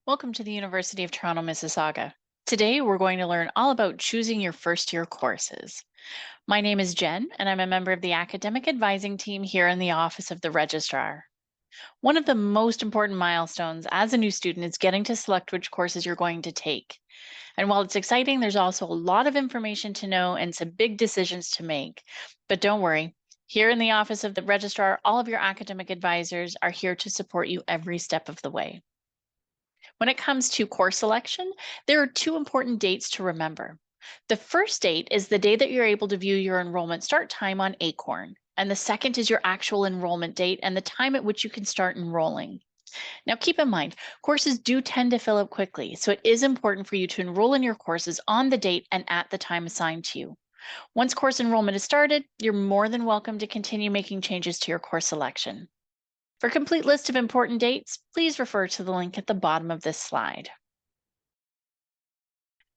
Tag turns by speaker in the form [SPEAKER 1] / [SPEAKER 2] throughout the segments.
[SPEAKER 1] Welcome to the University of Toronto, Mississauga. Today, we're going to learn all about choosing your first year courses. My name is Jen, and I'm a member of the academic advising team here in the Office of the Registrar. One of the most important milestones as a new student is getting to select which courses you're going to take. And while it's exciting, there's also a lot of information to know and some big decisions to make. But don't worry, here in the Office of the Registrar, all of your academic advisors are here to support you every step of the way. When it comes to course selection, there are two important dates to remember. The first date is the day that you're able to view your enrollment start time on ACORN, and the second is your actual enrollment date and the time at which you can start enrolling. Now, keep in mind, courses do tend to fill up quickly, so it is important for you to enroll in your courses on the date and at the time assigned to you. Once course enrollment is started, you're more than welcome to continue making changes to your course selection. For a complete list of important dates, please refer to the link at the bottom of this slide.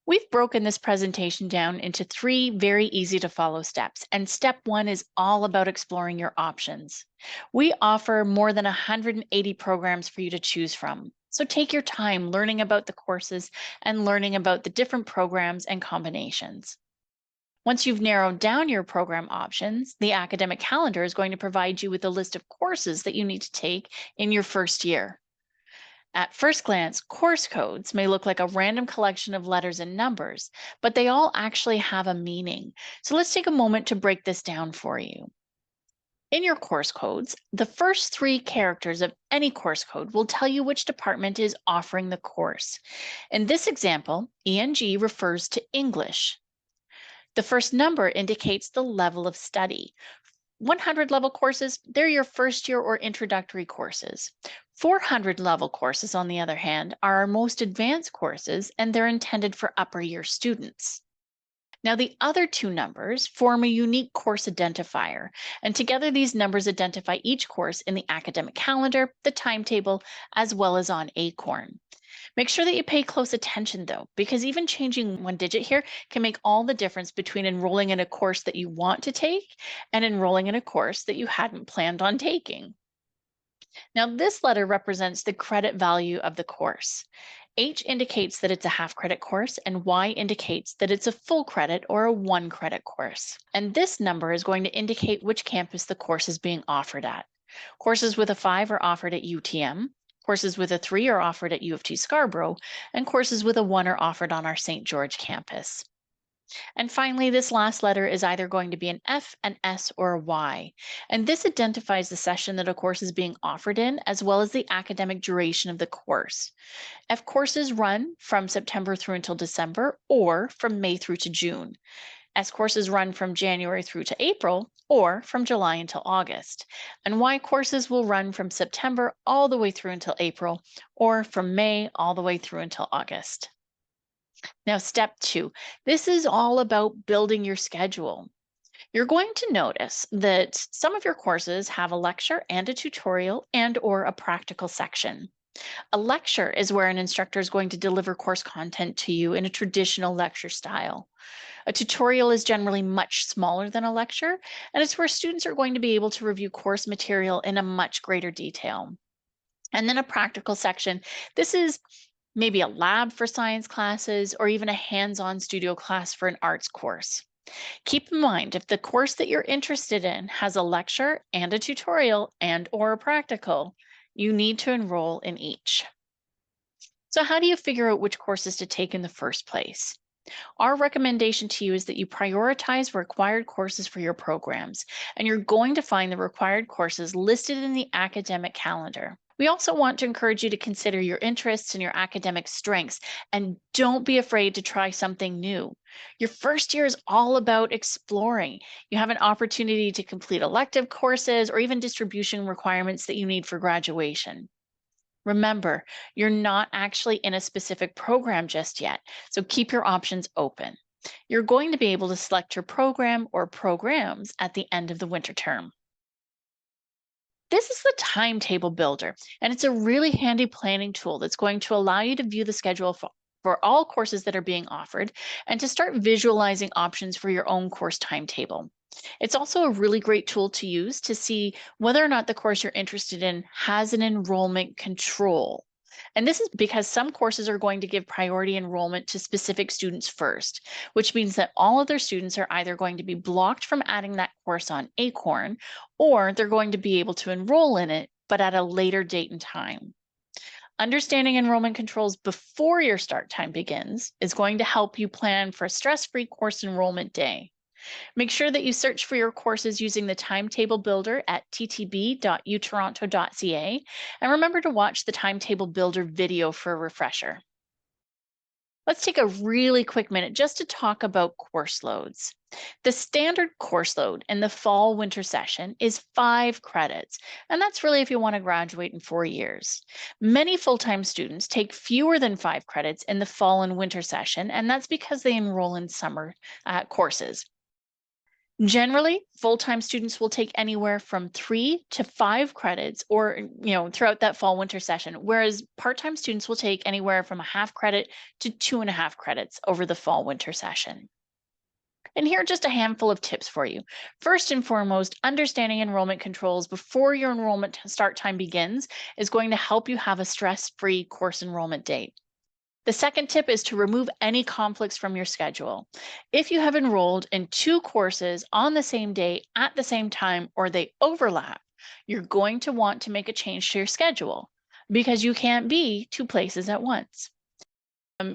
[SPEAKER 1] We've broken this presentation down into three very easy to follow steps, and step one is all about exploring your options. We offer more than 180 programs for you to choose from. So take your time learning about the courses and learning about the different programs and combinations. Once you've narrowed down your program options, the academic calendar is going to provide you with a list of courses that you need to take in your first year. At first glance, course codes may look like a random collection of letters and numbers, but they all actually have a meaning. So let's take a moment to break this down for you. In your course codes, the first three characters of any course code will tell you which department is offering the course. In this example, ENG refers to English. The first number indicates the level of study. 100 level courses, they're your first year or introductory courses. 400 level courses, on the other hand, are our most advanced courses, and they're intended for upper year students. Now, the other two numbers form a unique course identifier, and together these numbers identify each course in the academic calendar, the timetable, as well as on ACORN. Make sure that you pay close attention though, because even changing one digit here can make all the difference between enrolling in a course that you want to take and enrolling in a course that you hadn't planned on taking. Now, this letter represents the credit value of the course. H indicates that it's a half credit course, and Y indicates that it's a full credit or a 1 credit course. And this number is going to indicate which campus the course is being offered at. Courses with a 5 are offered at UTM, courses with a 3 are offered at U of T Scarborough, and courses with a 1 are offered on our St. George campus. And finally, this last letter is either going to be an F, an S, or a Y. And this identifies the session that a course is being offered in, as well as the academic duration of the course. F courses run from September through until December, or from May through to June. S courses run from January through to April, or from July until August. And Y courses will run from September all the way through until April, or from May all the way through until August. Now, step two, this is all about building your schedule. You're going to notice that some of your courses have a lecture and a tutorial and or a practical section. A lecture is where an instructor is going to deliver course content to you in a traditional lecture style. A tutorial is generally much smaller than a lecture, and it's where students are going to be able to review course material in a much greater detail. And then a practical section. This is maybe a lab for science classes, or even a hands-on studio class for an arts course. Keep in mind, if the course that you're interested in has a lecture and a tutorial and or a practical, you need to enroll in each. So how do you figure out which courses to take in the first place? Our recommendation to you is that you prioritize required courses for your programs, and you're going to find the required courses listed in the academic calendar. We also want to encourage you to consider your interests and your academic strengths, and don't be afraid to try something new. Your first year is all about exploring. You have an opportunity to complete elective courses or even distribution requirements that you need for graduation. Remember, you're not actually in a specific program just yet, so keep your options open. You're going to be able to select your program or programs at the end of the winter term. This is the timetable builder, and it's a really handy planning tool that's going to allow you to view the schedule for all courses that are being offered and to start visualizing options for your own course timetable. It's also a really great tool to use to see whether or not the course you're interested in has an enrollment control. And this is because some courses are going to give priority enrollment to specific students first, which means that all of their students are either going to be blocked from adding that course on ACORN, or they're going to be able to enroll in it, but at a later date and time. Understanding enrollment controls before your start time begins is going to help you plan for a stress-free course enrollment day. Make sure that you search for your courses using the timetable builder at ttb.utoronto.ca, and remember to watch the timetable builder video for a refresher. Let's take a really quick minute just to talk about course loads. The standard course load in the fall winter session is 5 credits, and that's really if you want to graduate in 4 years. Many full-time students take fewer than 5 credits in the fall and winter session, and that's because they enroll in summer courses. Generally, full-time students will take anywhere from 3 to 5 credits or, throughout that fall winter session, whereas part-time students will take anywhere from a half credit to 2.5 credits over the fall winter session. And here are just a handful of tips for you. First and foremost, understanding enrollment controls before your enrollment start time begins is going to help you have a stress-free course enrollment date. The second tip is to remove any conflicts from your schedule. If you have enrolled in 2 courses on the same day at the same time, or they overlap, you're going to want to make a change to your schedule because you can't be 2 places at once.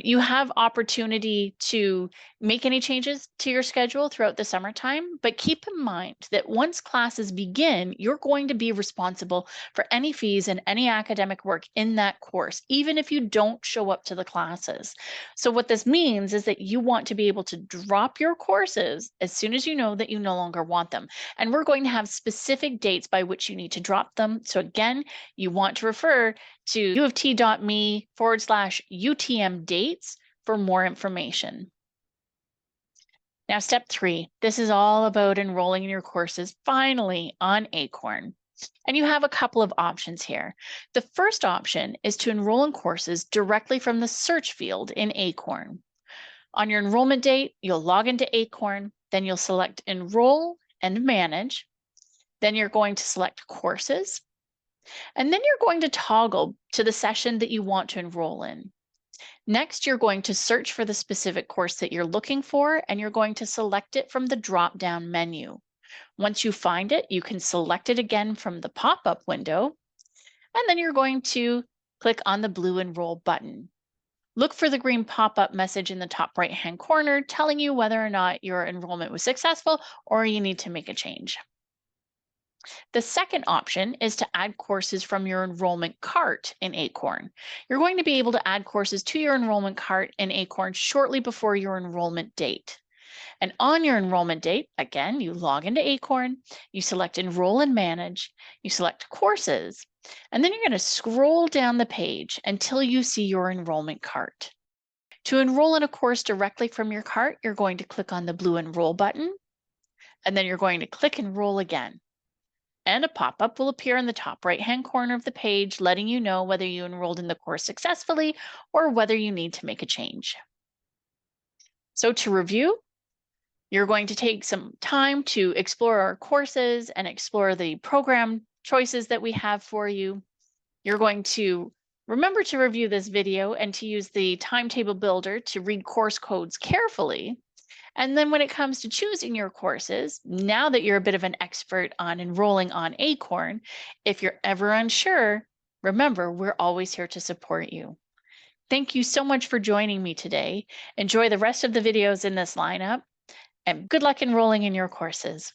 [SPEAKER 1] You have opportunity to make any changes to your schedule throughout the summertime, but keep in mind that once classes begin, you're going to be responsible for any fees and any academic work in that course, even if you don't show up to the classes. So what this means is that you want to be able to drop your courses as soon as you know that you no longer want them. And we're going to have specific dates by which you need to drop them. So again, you want to refer to uoft.me/UTM dates for more information. Now, step 3, this is all about enrolling in your courses finally on ACORN. And you have a couple of options here. The first option is to enroll in courses directly from the search field in ACORN. On your enrollment date, you'll log into ACORN, then you'll select Enroll and Manage. Then you're going to select Courses. And then you're going to toggle to the session that you want to enroll in. Next, you're going to search for the specific course that you're looking for, and you're going to select it from the drop-down menu. Once you find it, you can select it again from the pop-up window, and then you're going to click on the blue Enroll button. Look for the green pop-up message in the top right-hand corner telling you whether or not your enrollment was successful or you need to make a change. The second option is to add courses from your enrollment cart in ACORN. You're going to be able to add courses to your enrollment cart in ACORN shortly before your enrollment date. And on your enrollment date, again, you log into ACORN, you select Enroll and Manage, you select Courses, and then you're going to scroll down the page until you see your enrollment cart. To enroll in a course directly from your cart, you're going to click on the blue Enroll button, and then you're going to click Enroll again. And a pop-up will appear in the top right-hand corner of the page, letting you know whether you enrolled in the course successfully or whether you need to make a change. So to review, you're going to take some time to explore our courses and explore the program choices that we have for you. You're going to remember to review this video and to use the timetable builder to read course codes carefully. And then when it comes to choosing your courses, now that you're a bit of an expert on enrolling on ACORN, if you're ever unsure, remember, we're always here to support you. Thank you so much for joining me today. Enjoy the rest of the videos in this lineup, and good luck enrolling in your courses.